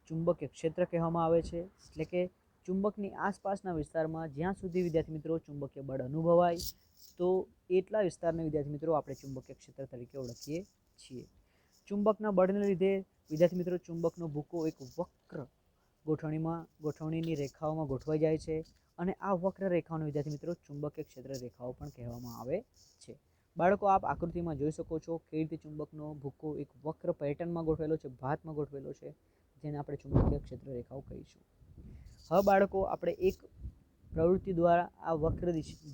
ચુંબકીય ક્ષેત્ર કહેવામાં આવે છે. એટલે કે ચુંબકની આસપાસના વિસ્તારમાં જ્યાં સુધી વિદ્યાર્થી મિત્રો ચુંબકીય બળ અનુભવાય તો એટલા વિસ્તારને વિદ્યાર્થી મિત્રો આપણે ચુંબકીય ક્ષેત્ર તરીકે ઓળખીએ છીએ. ચુંબકના બળને લીધે વિદ્યાર્થી મિત્રો ચુંબકનો ભૂકો એક વક્ર ગોઠવણીની રેખાઓમાં ગોઠવાઈ જાય છે અને આ વક્ર રેખાઓને વિદ્યાર્થી મિત્રો ચુંબકીય ક્ષેત્ર રેખાઓ પણ કહેવામાં આવે છે. બાળકો આપ આકૃતિમાં જોઈ શકો છો કેવી રીતે ચુંબકનો ભૂકો એક વક્ર પેટર્નમાં ગોઠવેલો છે, ભાતમાં ગોઠવેલો છે, જેને આપણે ચુંબકીય ક્ષેત્ર રેખાઓ કહીશું. હવે બાળકો આપણે એક પ્રવૃત્તિ દ્વારા આ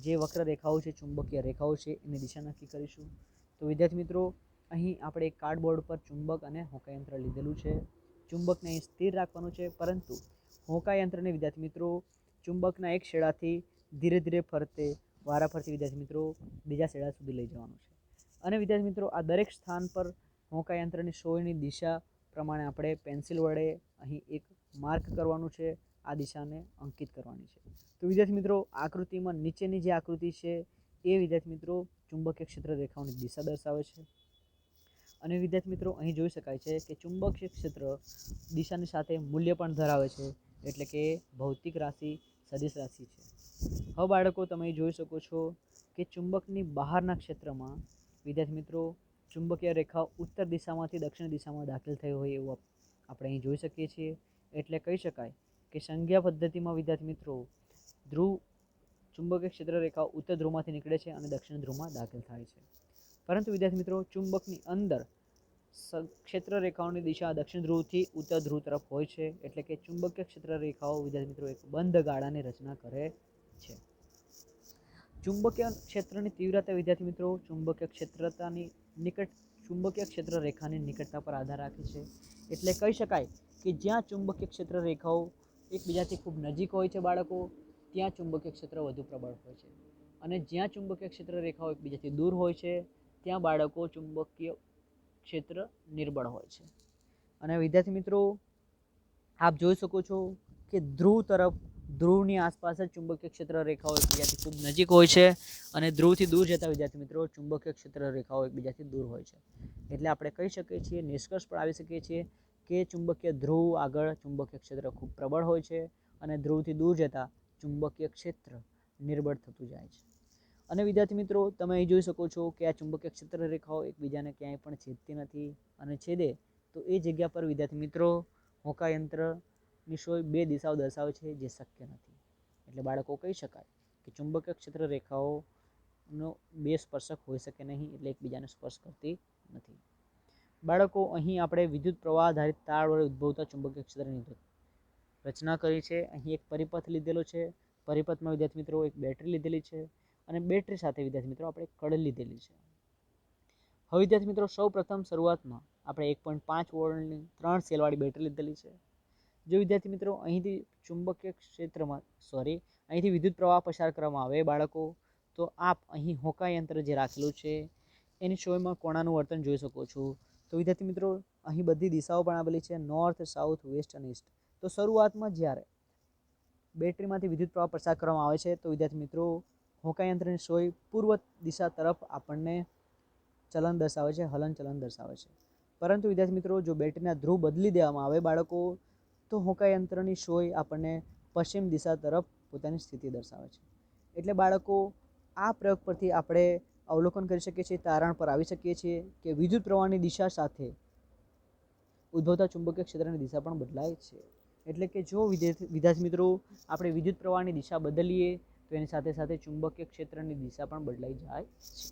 જે વક્ર રેખાઓ છે, ચુંબકીય રેખાઓ છે, એની દિશા નક્કી કરીશું. તો વિદ્યાર્થી મિત્રો અહીં આપણે એક કાર્ડબોર્ડ પર ચુંબક અને હોકાયંત્ર લીધેલું છે. ચુંબકને અહીં સ્થિર રાખવાનું છે, પરંતુ હોકાયંત્રને વિદ્યાર્થી મિત્રો ચુંબકના એક છેડાથી ધીરે ધીરે ફરતે વારાફરતી વિદ્યાર્થી મિત્રો બીજા છેડા સુધી લઈ જવાનું છે. અને વિદ્યાર્થી મિત્રો આ દરેક સ્થાન પર હોકાયંત્રની સોયની દિશા પ્રમાણે આપણે પેન્સિલ વડે અહીં એક માર્ક કરવાનું છે, આ દિશાને અંકિત કરવાની છે. તો વિદ્યાર્થી મિત્રો આકૃતિમાં નીચેની જે આકૃતિ છે એ વિદ્યાર્થી મિત્રો ચુંબકીય ક્ષેત્ર રેખાઓની દિશા દર્શાવે છે. અને વિદ્યાર્થી મિત્રો અહીં જોઈ શકાય છે કે ચુંબકીય ક્ષેત્ર દિશાની સાથે મૂલ્ય પણ ધરાવે છે, એટલે કે ભૌતિક રાશિ સદિશ રાશિ છે. હવે બાળકો તમે જોઈ શકો છો કે ચુંબકની બહારના ક્ષેત્રમાં વિદ્યાર્થી મિત્રો ચુંબકીય રેખા ઉત્તર દિશામાંથી દક્ષિણ દિશામાં દાખલ થઈ હોય એવું આપણે અહીં જોઈ શકીએ છીએ. એટલે કહી શકાય કે સંજ્ઞા પદ્ધતિમાં વિદ્યાર્થી મિત્રો ચુંબકીય ક્ષેત્ર રેખાઓ ઉત્તર ધ્રુવમાંથી નીકળે છે અને દક્ષિણ ધ્રુવમાં દાખલ થાય છે. પરંતુ વિદ્યાર્થી મિત્રો ચુંબકની અંદર ક્ષેત્ર રેખાઓની દિશા દક્ષિણ ધ્રુવથી ઉત્તર ધ્રુવ તરફ હોય છે, એટલે કે ચુંબકીય ક્ષેત્ર રેખાઓ વિદ્યાર્થી મિત્રો એક બંધ ગાળાની રચના કરે છે. ચુંબકીય ક્ષેત્રની તીવ્રતા વિદ્યાર્થી મિત્રો ચુંબકીય ક્ષેત્ર રેખાની નિકટતા પર આધાર રાખે છે. એટલે કહી શકાય કે જ્યાં ચુંબકીય ક્ષેત્ર રેખાઓ એકબીજાથી ખૂબ નજીક હોય છે બાળકો, ત્યાં ચુંબકીય ક્ષેત્ર વધુ પ્રબળ હોય છે, અને જ્યાં ચુંબકીય ક્ષેત્ર રેખાઓ એકબીજાથી દૂર હોય છે ત્યાં બાળકો ચુંબકીય ક્ષેત્ર નિર્બળ હોય છે. અને વિદ્યાર્થી મિત્રો આપ જોઈ શકો છો કે ધ્રુવની આસપાસ જ ચુંબકીય ક્ષેત્ર રેખાઓ એકબીજાથી ખૂબ નજીક હોય છે, અને ધ્રુવથી દૂર જતા વિદ્યાર્થી મિત્રો ચુંબકીય ક્ષેત્ર રેખાઓ એકબીજાથી દૂર હોય છે. એટલે આપણે કહી શકીએ છીએ, નિષ્કર્ષ પર આવી શકીએ છીએ કે ચુંબકીય ધ્રુવ આગળ ચુંબકીય ક્ષેત્ર ખૂબ પ્રબળ હોય છે, અને ધ્રુવથી દૂર જતા ચુંબકીય ક્ષેત્ર નિર્બળ થતું જાય છે. અને વિદ્યાર્થી મિત્રો તમે અહીં જોઈ શકો છો કે આ ચુંબકીય ક્ષેત્ર રેખાઓ એકબીજાને ક્યાંય પણ છેદતી નથી, અને છેદે તો એ જગ્યા પર વિદ્યાર્થી મિત્રો હોકાયંત્રની સોય બે દિશાઓ દર્શાવે છે, જે શક્ય નથી. એટલે બાળકો કહી શકાય કે ચુંબકીય ક્ષેત્ર રેખાઓનો બે સ્પર્શક હોઈ શકે નહીં, એટલે એકબીજાને સ્પર્શ કરતી નથી. બાળકો અહીં આપણે વિદ્યુત પ્રવાહ આધારિત તાર વડે ઉદ્ભવતા ચુંબકીય ક્ષેત્રની રચના કરી છે. અહીં એક પરિપથ લીધેલો છે, પરિપથમાં વિદ્યાર્થી મિત્રો એક બેટરી લીધેલી છે, અને બેટરી સાથે વિદ્યાર્થી મિત્રો આપણે કડ લીધેલી છે. હવે વિદ્યાર્થી મિત્રો સૌ પ્રથમ શરૂઆતમાં આપણે 1.5 વોલ્ટની 3 સેલવાળી બેટરી લીધેલી છે. જો વિદ્યાર્થી મિત્રો અહીંથી અહીંથી વિદ્યુત પ્રવાહ પસાર કરવામાં આવે બાળકો, તો આપ અહીં હોકાયંત્ર જે રાખેલું છે એની સોયમાં કોણાનું વર્તન જોઈ શકો છો. તો વિદ્યાર્થી મિત્રો અહીં બધી દિશાઓ પણ આપેલી છે, નોર્થ, સાઉથ, વેસ્ટ અને ઈસ્ટ. તો શરૂઆતમાં જ્યારે બેટરીમાંથી વિદ્યુત પ્રવાહ પસાર કરવામાં આવે છે તો વિદ્યાર્થી મિત્રો હોકાયંત્રની સોય પૂર્વ દિશા તરફ આપણને ચલન દર્શાવે છે, હલનચલન દર્શાવે છે. પરંતુ વિદ્યાર્થી મિત્રો જો બેટરીના ધ્રુવ બદલી દેવામાં આવે બાળકો, તો હોકાયંત્રની સોય આપણને પશ્ચિમ દિશા તરફ પોતાની સ્થિતિ દર્શાવે છે. એટલે બાળકો આ પ્રયોગ પરથી આપણે અવલોકન કરી શકીએ છીએ, તારણ પર આવી શકીએ છીએ કે વિદ્યુત પ્રવાહની દિશા સાથે ઉદ્ભવતા ચુંબકીય ક્ષેત્રની દિશા પણ બદલાય છે. એટલે કે જો વિદ્યાર્થી મિત્રો આપણે વિદ્યુત પ્રવાહની દિશા બદલીએ તો એની સાથે સાથે ચુંબકીય ક્ષેત્રની દિશા પણ બદલાઈ જાય છે.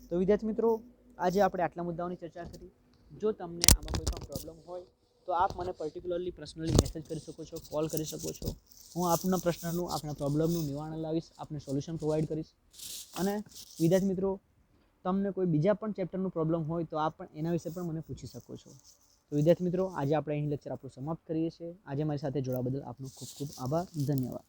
તો વિદ્યાર્થી મિત્રો આજે આપણે આટલા મુદ્દાઓની ચર્ચા કરી. જો તમને આમાં કોઈ પણ પ્રોબ્લેમ હોય તો આપ મને પર્ટિક્યુલરલી પર્સનલી મેસેજ કરી શકો છો, કોલ કરી શકો છો. હું આપના પ્રશ્નનું, આપના પ્રોબ્લેમનું નિવારણ લાવીશ, આપને સોલ્યુશન પ્રોવાઈડ કરીશ. અને વિદ્યાર્થી મિત્રો તમને કોઈ બીજા પણ ચેપ્ટરનું પ્રોબ્લેમ હોય તો આપ પણ એના વિશે પણ મને પૂછી શકો છો. તો વિદ્યાર્થી મિત્રો આજે આપણે અહીં લેક્ચર આપણું સમાપ્ત કરીએ છીએ. આજે મારી સાથે જોડાવા બદલ આપનો ખૂબ ખૂબ આભાર. ધન્યવાદ.